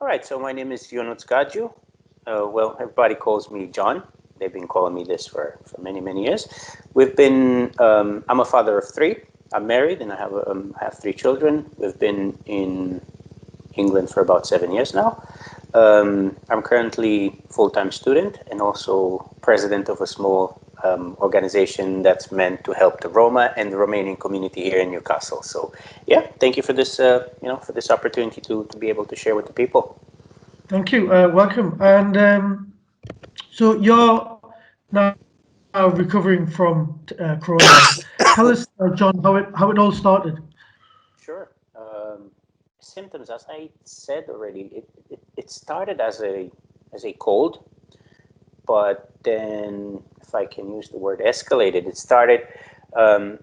All right, so my name is Ionut Gagiu. Well, everybody calls me John. They've been calling me this for many, many years. I'm a father of three. I'm married and I have three children. We've been in England for about 7 years now. I'm currently full-time student and also president of a small organization that's meant to help the Roma and the Romanian community here in Newcastle. So, yeah, thank you for this, for this opportunity to be able to share with the people. Thank you. Welcome. And so you're now recovering from coronavirus. Tell us, John, how it all started. Sure. Symptoms, as I said already, it started as a cold, but then, if I can use the word escalated, it started. Um,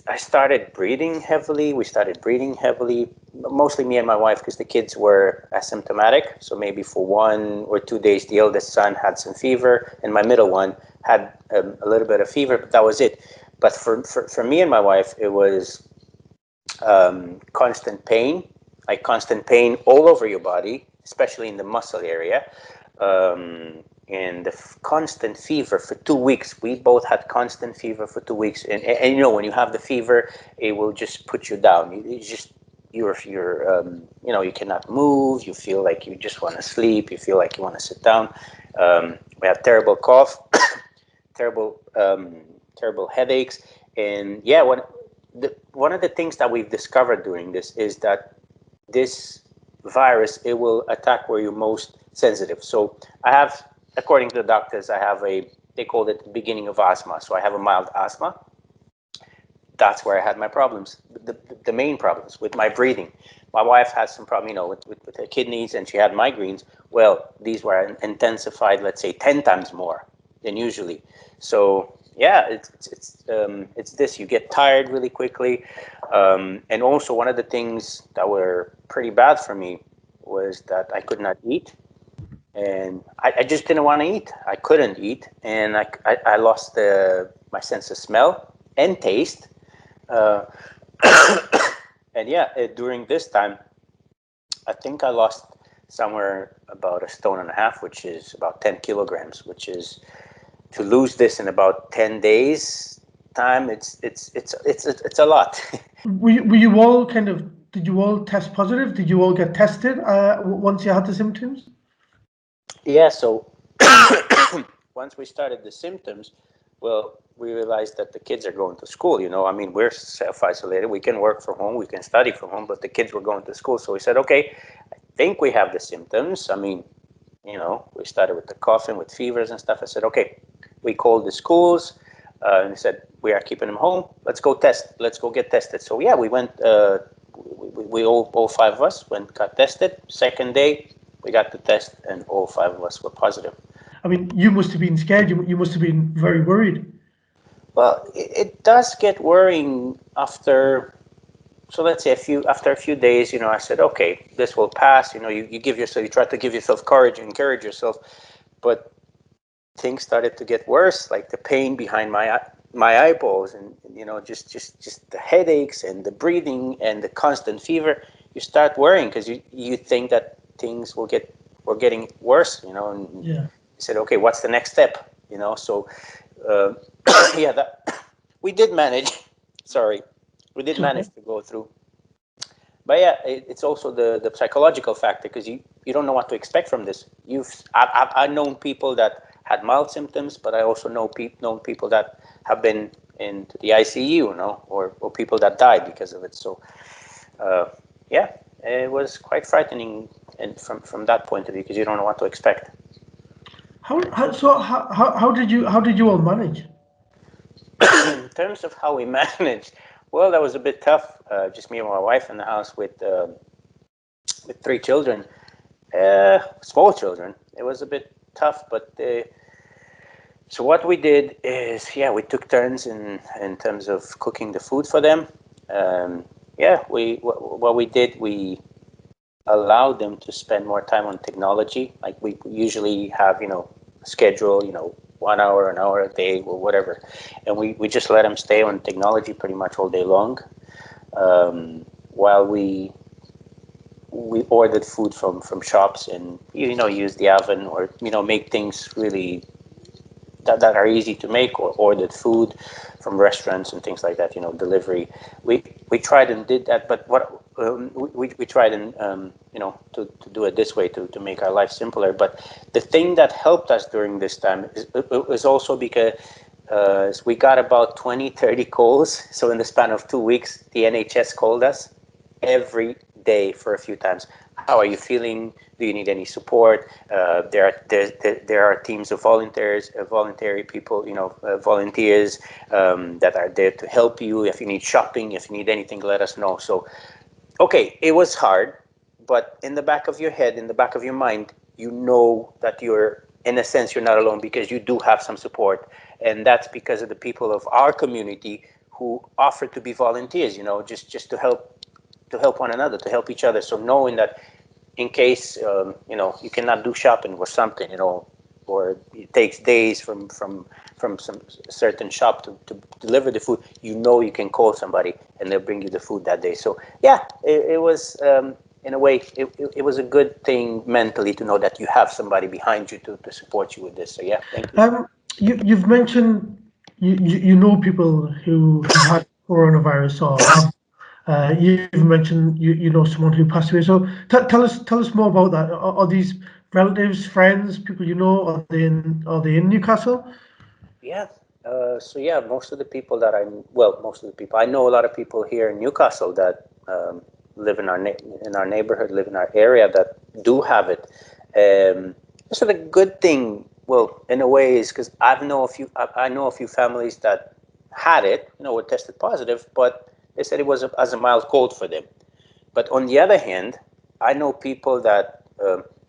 I started breathing heavily. We started breathing heavily, mostly me and my wife, because the kids were asymptomatic. So maybe for 1 or 2 days, the eldest son had some fever, and my middle one had a little bit of fever, but that was it. But for me and my wife, it was constant pain, like constant pain all over your body, especially in the muscle area. And the constant fever for 2 weeks. We both had constant fever for 2 weeks. And you know, when you have the fever, it will just put you down. You just, you cannot move. You feel like you just want to sleep. You feel like you want to sit down. We have terrible cough, terrible, terrible headaches. And yeah, one of the things that we've discovered during this is that this virus, it will attack where you're most sensitive. So I have, according to the doctors, they called it the beginning of asthma. So I have a mild asthma. That's where I had my problems, the main problems with my breathing. My wife has some problem, with her kidneys, and she had migraines. Well, these were intensified, let's say, 10 times more than usually. So yeah, it's this. You get tired really quickly, and also one of the things that were pretty bad for me was that I could not eat, and I just didn't want to eat. I couldn't eat, and I lost my sense of smell and taste. Uh, and yeah, during this time, I think I lost somewhere about a stone and a half, which is about 10 kilograms, which is to lose this in about 10 days time. It's a lot. Were you all did you all test positive? Did you all get tested once you had the symptoms? Yeah, so once we started the symptoms, well, we realized that the kids are going to school. I mean, we're self-isolated. We can work from home, we can study from home, but the kids were going to school. So we said, okay, I think we have the symptoms. I mean, we started with the coughing, with fevers and stuff. I said, okay, we called the schools and they said, we are keeping them home. Let's go test. Let's go get tested. So yeah, we went, we all five of us got tested. Second day, we got the test and all five of us were positive. I mean, you must have been scared. You must have been very worried. Well, it does get worrying after. So let's say after a few days, I said, okay, this will pass. You try to give yourself courage, encourage yourself, but things started to get worse, like the pain behind my eyeballs, and just the headaches and the breathing and the constant fever. You start worrying because you think that things were getting worse, and Yeah. you said, okay, what's the next step? So uh, yeah, we did manage. Sorry, we did It's okay. manage to go through. But yeah, it's also the psychological factor because you don't know what to expect from this. I've known people that had mild symptoms, but I also known people that have been into the ICU, or people that died because of it. So uh, yeah, it was quite frightening, and from that point of view, because you don't know what to expect. How did you all manage? In terms of how we managed, well, that was a bit tough. Just me and my wife in the house with three children, small children. It was a bit tough, but so what we did is, yeah, we took turns in terms of cooking the food for them. Yeah, what we did, we allowed them to spend more time on technology. Like we usually have, a schedule, 1 hour, an hour a day, or whatever, and we just let them stay on technology pretty much all day long, while we ordered food from shops, and use the oven, or make things really that are easy to make, or ordered food from restaurants and things like that, delivery. We tried and did that, but we tried and to do it this way, to make our life simpler. But the thing that helped us during this time is also because we got about 20-30 calls. So in the span of 2 weeks, the NHS called us every day for a few times. How are you feeling? Do you need any support? There are teams of voluntary people, volunteers that are there to help you. If you need shopping, if you need anything, let us know. So, okay, it was hard, but in the back of your head, in the back of your mind, that in a sense, you're not alone, because you do have some support, and that's because of the people of our community who offered to be volunteers. Just to help one another, to help each other. So knowing that in case you cannot do shopping or something, or it takes days from some certain shop to deliver the food, you can call somebody and they'll bring you the food that day. So yeah, it was in a way it was a good thing mentally to know that you have somebody behind you to support you with this. So yeah, thank you. You've mentioned you know people who have had coronavirus or have. You've mentioned you know someone who passed away. So tell us more about that. Are these relatives, friends, people you know? Are they in Newcastle? Yeah. So yeah, most of the people I know, a lot of people here in Newcastle that live in our neighborhood, live in our area, that do have it. So the good thing, well, in a way, is because I know a few families that had it, were tested positive, but they said it was as a mild cold for them. But on the other hand, I know people that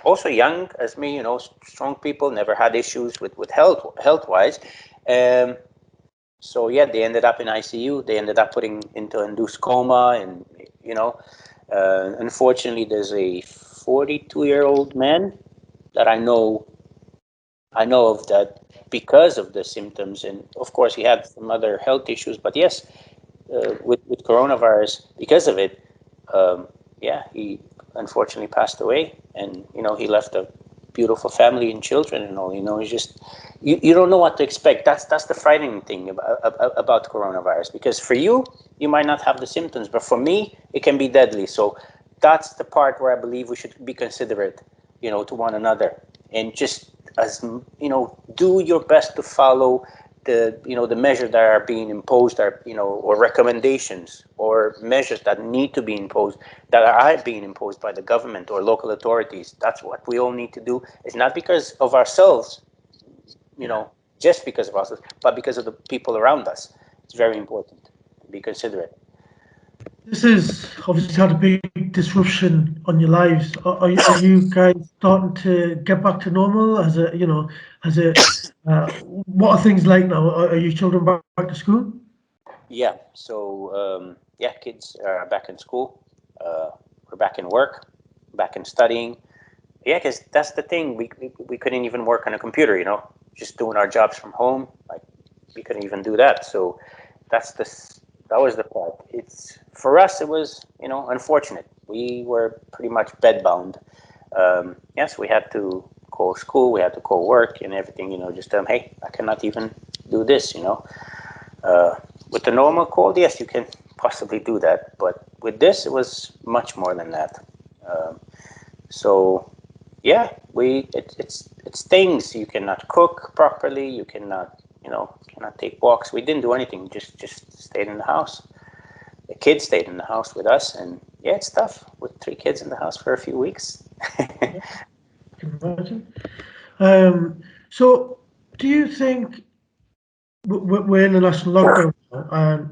also young as me, strong people, never had issues with health wise. Um, so yeah, they ended up in ICU. They ended up putting into induced coma, and unfortunately, there's a 42-year-old man that I know of that, because of the symptoms, and of course he had some other health issues. But yes, with coronavirus, because of it, um, yeah, he unfortunately passed away, and he left a beautiful family and children and all. It's just you don't know what to expect. That's the frightening thing about coronavirus, because for you, you might not have the symptoms, but for me, it can be deadly. So that's the part where I believe we should be considerate, to one another, and just as do your best to follow the measures that are being imposed, or recommendations or measures that need to be imposed, that are being imposed by the government or local authorities. That's what we all need to do. It's not because of ourselves, you Yeah. know just because of ourselves, but because of the people around us. It's very important to be considerate. This has obviously had a big disruption on your lives. Are you guys starting to get back to normal? Has it? What are things like now? Are your children back to school? Yeah. So yeah, kids are back in school. We're back in work, back in studying. Yeah, because that's the thing. We couldn't even work on a computer, just doing our jobs from home. Like, we couldn't even do that. So that's the that was the part. It's for us. It was unfortunate. We were pretty much bedbound. Yes, we had to call school. We had to call work and everything. Just tell them, hey, I cannot even do this. Uh, with the normal cold, yes, you can possibly do that. But with this, it was much more than that. Um, so yeah, it's things. You cannot cook properly. You cannot take walks. We didn't do anything. Just stayed in the house. The kids stayed in the house with us, and yeah, it's tough with 3 kids in the house for a few weeks. I can imagine. So, do you think we're in a national lockdown now?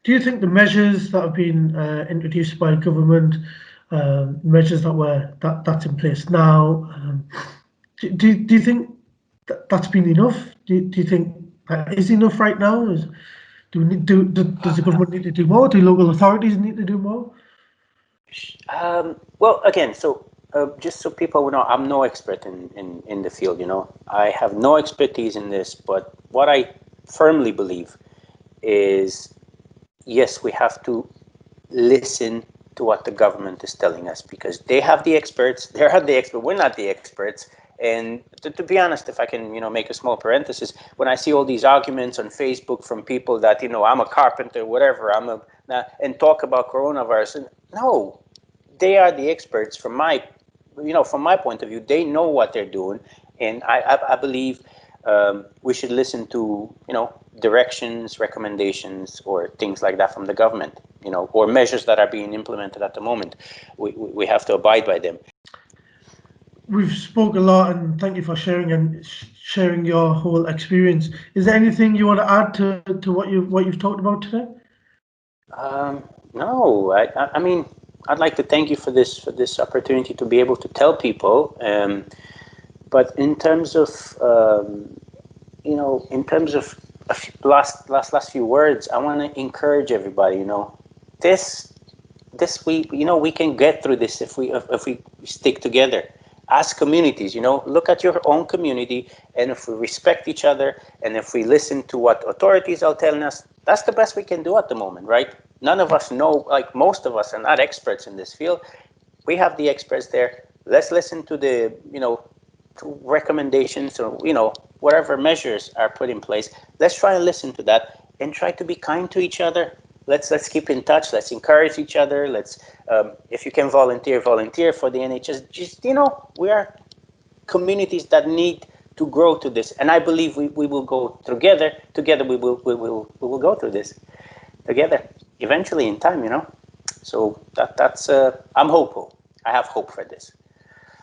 Do you think the measures that have been introduced by government, measures that's in place now, do you think that's been enough? Do you think that is enough right now? Do we need, does the government need to do more? Do local authorities need to do more? Well, again, so just so people know, I'm no expert in the field. I have no expertise in this, but what I firmly believe is, yes, we have to listen to what the government is telling us, because they have the experts. They are the experts. We're not the experts. And to be honest, if I can, make a small parenthesis, when I see all these arguments on Facebook from people that, I'm a carpenter, whatever, and talk about coronavirus, and no, they are the experts from my point of view. They know what they're doing, and I believe we should listen to directions, recommendations, or things like that from the government, or measures that are being implemented at the moment. We have to abide by them. We've spoke a lot, and thank you for sharing and sharing your whole experience. Is there anything you want to add to what you've talked about today? No, I mean, I'd like to thank you for this opportunity to be able to tell people. But in terms of last few words, I want to encourage everybody. This we can get through this if we stick together as communities. Look at your own community, and if we respect each other, and if we listen to what authorities are telling us, that's the best we can do at the moment, right? None of us know, like most of us are not experts in this field. We have the experts there. Let's listen to the to recommendations, or whatever measures are put in place. Let's try and listen to that and try to be kind to each other. Let's keep in touch. Let's encourage each other. Let's if you can volunteer for the NHS. Just we are communities that need to grow to this, and I believe we will go together. Together we will go through this together eventually in time. So that's I'm hopeful. I have hope for this.